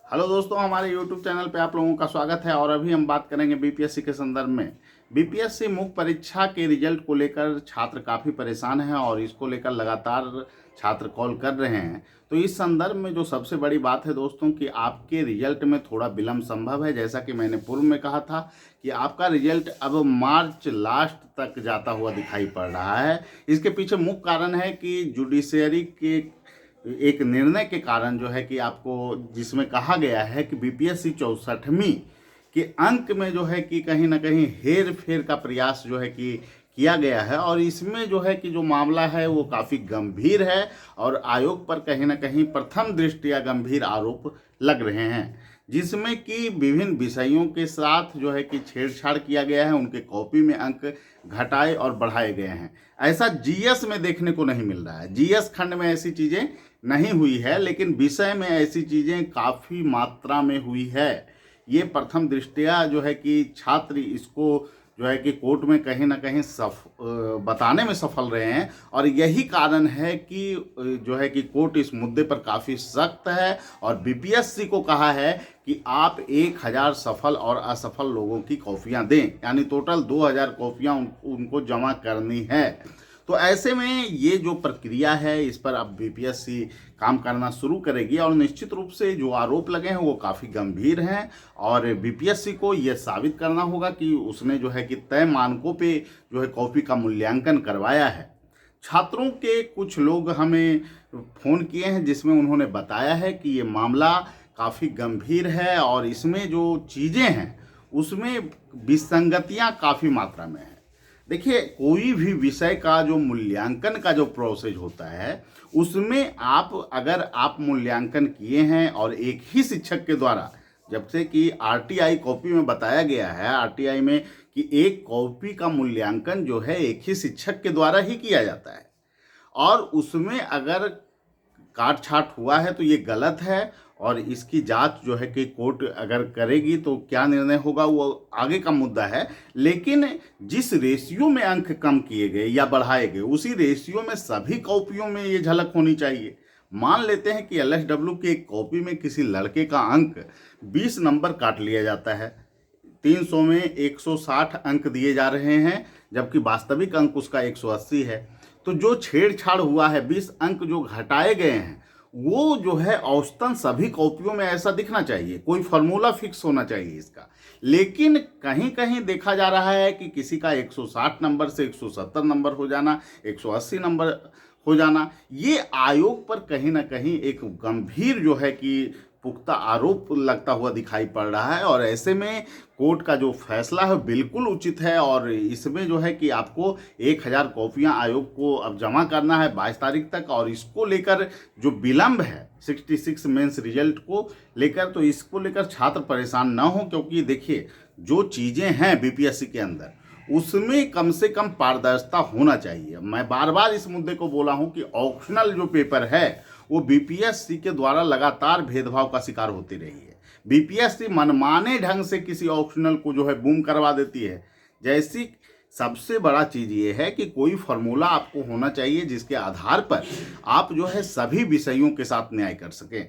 Hello दोस्तों, हमारे YouTube channel पे आप लोगों का स्वागत है। और अभी हम बात करेंगे बीपीएससी के संदर्भ में। बीपीएससी मुख्य परीक्षा के रिजल्ट को लेकर छात्र काफ़ी परेशान हैं और इसको लेकर लगातार छात्र कॉल कर रहे हैं। तो इस संदर्भ में जो सबसे बड़ी बात है दोस्तों कि आपके रिजल्ट में थोड़ा विलम्ब संभव है। जैसा कि मैंने पूर्व में कहा था कि आपका रिजल्ट अब मार्च लास्ट तक जाता हुआ दिखाई पड़ रहा है। इसके पीछे मुख्य कारण है कि जुडिशरी के एक निर्णय के कारण जो है कि आपको जिसमें कहा गया है कि बीपीएससी 64वीं के अंक में जो है कि कहीं ना कहीं हेर फेर का प्रयास जो है कि किया गया है। और इसमें जो है कि जो मामला है वो काफ़ी गंभीर है और आयोग पर कहीं ना कहीं प्रथम दृष्टया गंभीर आरोप लग रहे हैं, जिसमें कि विभिन्न विषयों के साथ जो है कि छेड़छाड़ किया गया है। उनके कॉपी में अंक घटाए और बढ़ाए गए हैं। ऐसा जीएस में देखने को नहीं मिल रहा है। जीएस खंड में ऐसी चीज़ें नहीं हुई है, लेकिन विषय में ऐसी चीज़ें काफ़ी मात्रा में हुई है। ये प्रथम दृष्टया जो है कि छात्र इसको जो है कि कोर्ट में कहीं ना कहीं बताने में सफल रहे हैं। और यही कारण है कि जो है कि कोर्ट इस मुद्दे पर काफ़ी सख्त है और बीपीएससी को कहा है कि आप 1000 सफल और असफल लोगों की कॉपियां दें, यानी टोटल 2000 कॉपियां उनको जमा करनी है। तो ऐसे में ये जो प्रक्रिया है इस पर अब बीपीएससी काम करना शुरू करेगी और निश्चित रूप से जो आरोप लगे हैं वो काफ़ी गंभीर हैं। और बीपीएससी को ये साबित करना होगा कि उसने जो है कि तय मानकों पे जो है कॉपी का मूल्यांकन करवाया है। छात्रों के कुछ लोग हमें फ़ोन किए हैं जिसमें उन्होंने बताया है कि ये मामला काफ़ी गंभीर है और इसमें जो चीज़ें हैं उसमें विसंगतियां काफ़ी मात्रा में है। देखिए, कोई भी विषय का जो मूल्यांकन का जो प्रोसेस होता है उसमें अगर आप मूल्यांकन किए हैं और एक ही शिक्षक के द्वारा, जब से कि आरटीआई कॉपी में बताया गया है आरटीआई में कि एक कॉपी का मूल्यांकन जो है एक ही शिक्षक के द्वारा ही किया जाता है, और उसमें अगर काट छाट हुआ है तो ये गलत है। और इसकी जांच जो है कि कोर्ट अगर करेगी तो क्या निर्णय होगा वो आगे का मुद्दा है। लेकिन जिस रेशियो में अंक कम किए गए या बढ़ाए गए उसी रेशियो में सभी कॉपियों में ये झलक होनी चाहिए। मान लेते हैं कि एलएसडब्ल्यू की एक कॉपी में किसी लड़के का अंक 20 नंबर काट लिया जाता है, 300 में 160 अंक दिए जा रहे हैं, जबकि वास्तविक अंक उसका 180 है। तो जो छेड़छाड़ हुआ है, 20 अंक जो घटाए गए हैं, वो जो है औसतन सभी कॉपियों में ऐसा दिखना चाहिए। कोई फार्मूला फिक्स होना चाहिए इसका। लेकिन कहीं कहीं देखा जा रहा है कि किसी का 160 नंबर से 170 नंबर हो जाना, 180 नंबर हो जाना, ये आयोग पर कहीं ना कहीं एक गंभीर जो है कि पुख्ता आरोप लगता हुआ दिखाई पड़ रहा है। और ऐसे में कोर्ट का जो फैसला है बिल्कुल उचित है। और इसमें जो है कि आपको 1000 कॉपियां आयोग को अब जमा करना है 22 तारीख तक। और इसको लेकर जो विलम्ब है 66 मेंस रिजल्ट को लेकर, तो इसको लेकर छात्र परेशान ना हो, क्योंकि देखिए जो चीज़ें हैं बीपीएससी के अंदर उसमें कम से कम पारदर्शिता होना चाहिए। मैं बार बार इस मुद्दे को बोला हूं कि ऑप्शनल जो पेपर है वो बीपीएससी के द्वारा लगातार भेदभाव का शिकार होती रही है। बीपीएससी मनमाने ढंग से किसी ऑप्शनल को जो है बूम करवा देती है। जैसी सबसे बड़ा चीज़ ये है कि कोई फार्मूला आपको होना चाहिए जिसके आधार पर आप जो है सभी विषयों के साथ न्याय कर सकें।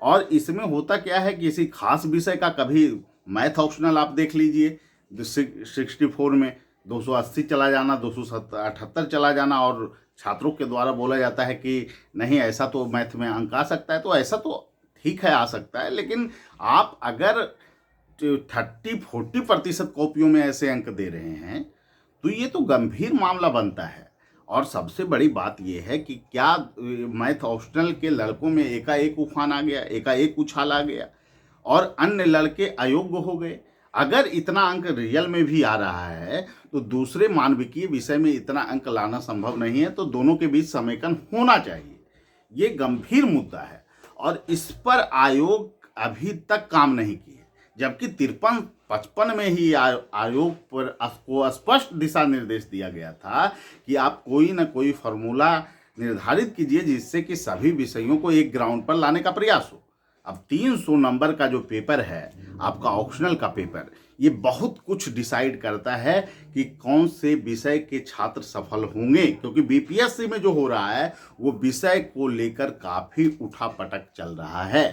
और इसमें होता क्या है कि किसी खास विषय का कभी मैथ ऑप्शनल आप देख लीजिए, 64 में 280 चला जाना, 278 चला जाना, और छात्रों के द्वारा बोला जाता है कि नहीं ऐसा तो मैथ में अंक आ सकता है। तो ऐसा तो ठीक है आ सकता है, लेकिन आप अगर 30-40% कॉपियों में ऐसे अंक दे रहे हैं तो ये तो गंभीर मामला बनता है। और सबसे बड़ी बात यह है कि क्या मैथ ऑप्शनल के लड़कों में एकाएक उफान आ गया, एकाएक उछाल आ गया और अन्य लड़के अयोग्य हो गए? अगर इतना अंक रियल में भी आ रहा है तो दूसरे मानविकीय विषय में इतना अंक लाना संभव नहीं है। तो दोनों के बीच समेकन होना चाहिए। ये गंभीर मुद्दा है और इस पर आयोग अभी तक काम नहीं किया, जबकि 53-55 में ही आयोग पर को स्पष्ट दिशा निर्देश दिया गया था कि आप कोई ना कोई फार्मूला निर्धारित कीजिए जिससे कि सभी विषयों को एक ग्राउंड पर लाने का प्रयास हो। अब 300 नंबर का जो पेपर है आपका ऑप्शनल का पेपर, ये बहुत कुछ डिसाइड करता है कि कौन से विषय के छात्र सफल होंगे, क्योंकि बीपीएससी में जो हो रहा है वो विषय को लेकर काफ़ी उठापटक चल रहा है।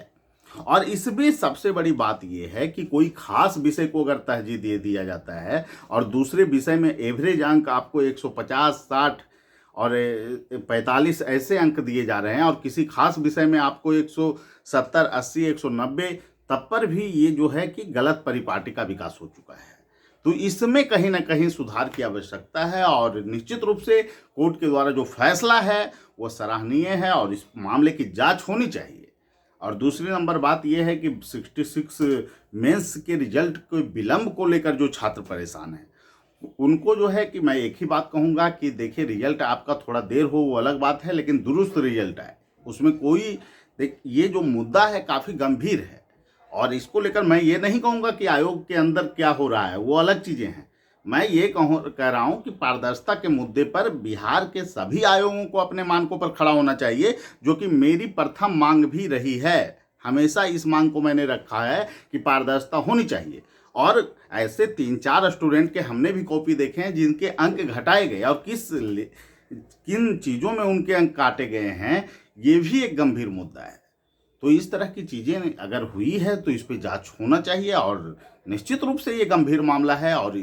और इसमें सबसे बड़ी बात यह है कि कोई खास विषय को अगर तरजीह दे दिया जाता है और दूसरे विषय में एवरेज अंक आपको 150, 60 और 45 ऐसे अंक दिए जा रहे हैं और किसी खास विषय में आपको 170, 80, 190, तब पर भी ये जो है कि गलत परिपाटी का विकास हो चुका है। तो इसमें कहीं ना कहीं सुधार की आवश्यकता है और निश्चित रूप से कोर्ट के द्वारा जो फैसला है वो सराहनीय है और इस मामले की जांच होनी चाहिए। और दूसरी नंबर बात यह है कि 66 मेंस के रिजल्ट के विलंब को लेकर जो छात्र परेशान हैं उनको जो है कि मैं एक ही बात कहूँगा कि देखिए, रिजल्ट आपका थोड़ा देर हो वो अलग बात है, लेकिन दुरुस्त रिजल्ट आए उसमें कोई ये जो मुद्दा है काफ़ी गंभीर है और इसको लेकर मैं ये नहीं कहूँगा कि आयोग के अंदर क्या हो रहा है, वो अलग चीज़ें हैं। मैं ये कह रहा हूँ कि पारदर्शिता के मुद्दे पर बिहार के सभी आयोगों को अपने मानकों पर खड़ा होना चाहिए, जो कि मेरी प्रथम मांग भी रही है। हमेशा इस मांग को मैंने रखा है कि पारदर्शिता होनी चाहिए। और ऐसे 3-4 स्टूडेंट के हमने भी कॉपी देखे हैं जिनके अंक घटाए गए और किन चीज़ों में उनके अंक काटे गए हैं, ये भी एक गंभीर मुद्दा है। तो इस तरह की चीज़ें अगर हुई है तो इस पे जांच होना चाहिए और निश्चित रूप से ये गंभीर मामला है और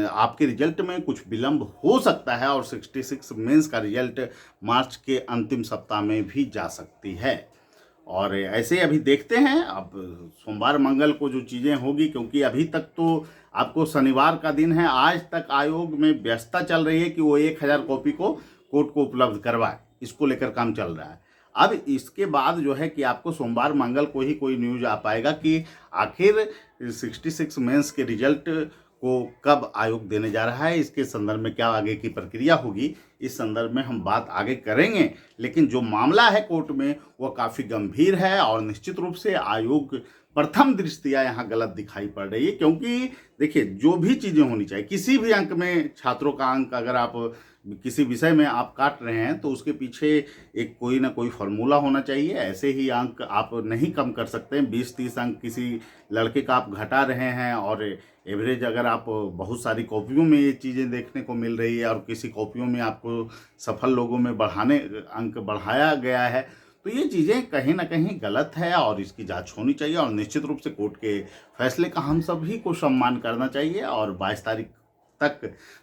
आपके रिजल्ट में कुछ विलंब हो सकता है और 66 मेंस का रिजल्ट मार्च के अंतिम सप्ताह में भी जा सकती है। और ऐसे अभी देखते हैं, अब सोमवार मंगल को जो चीज़ें होगी, क्योंकि अभी तक तो आपको शनिवार का दिन है, आज तक आयोग में व्यस्तता चल रही है कि वो 1000 कॉपी को कोर्ट को उपलब्ध करवाए, इसको लेकर काम चल रहा है। अब इसके बाद जो है कि आपको सोमवार मंगल को ही कोई न्यूज आ पाएगा कि आखिर 66 मेंस के रिजल्ट को कब आयोग देने जा रहा है। इसके संदर्भ में क्या आगे की प्रक्रिया होगी, इस संदर्भ में हम बात आगे करेंगे। लेकिन जो मामला है कोर्ट में वो काफ़ी गंभीर है और निश्चित रूप से आयोग प्रथम दृष्टया यहाँ गलत दिखाई पड़ रही है। क्योंकि देखिए, जो भी चीज़ें होनी चाहिए, किसी भी अंक में छात्रों का अंक अगर आप किसी विषय में आप काट रहे हैं तो उसके पीछे एक कोई ना कोई फॉर्मूला होना चाहिए। ऐसे ही अंक आप नहीं कम कर सकते हैं। 20-30 अंक किसी लड़के का आप घटा रहे हैं और एवरेज अगर आप बहुत सारी कॉपियों में ये चीज़ें देखने को मिल रही है और किसी कॉपियों में आपको सफल लोगों में अंक बढ़ाया गया है, तो ये चीज़ें कहीं ना कहीं गलत है और इसकी जांच होनी चाहिए। और निश्चित रूप से कोर्ट के फैसले का हम सभी को सम्मान करना चाहिए और 22 तारीख तक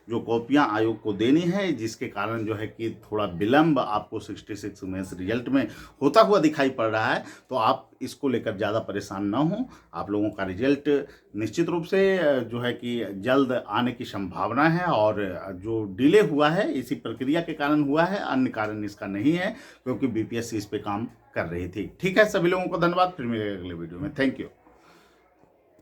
जो कॉपियां आयोग को देनी है, जिसके कारण जो है कि थोड़ा विलंब आपको 66 मेंस रिजल्ट में होता हुआ दिखाई पड़ रहा है, तो आप इसको लेकर ज़्यादा परेशान ना हों। आप लोगों का रिजल्ट निश्चित रूप से जो है कि जल्द आने की संभावना है और जो डिले हुआ है इसी प्रक्रिया के कारण हुआ है, अन्य कारण इसका नहीं है, क्योंकि बीपीएससी इस पे काम कर रही थी। ठीक है, सभी लोगों को धन्यवाद। फिर मिलेंगे अगले वीडियो में। Thank you.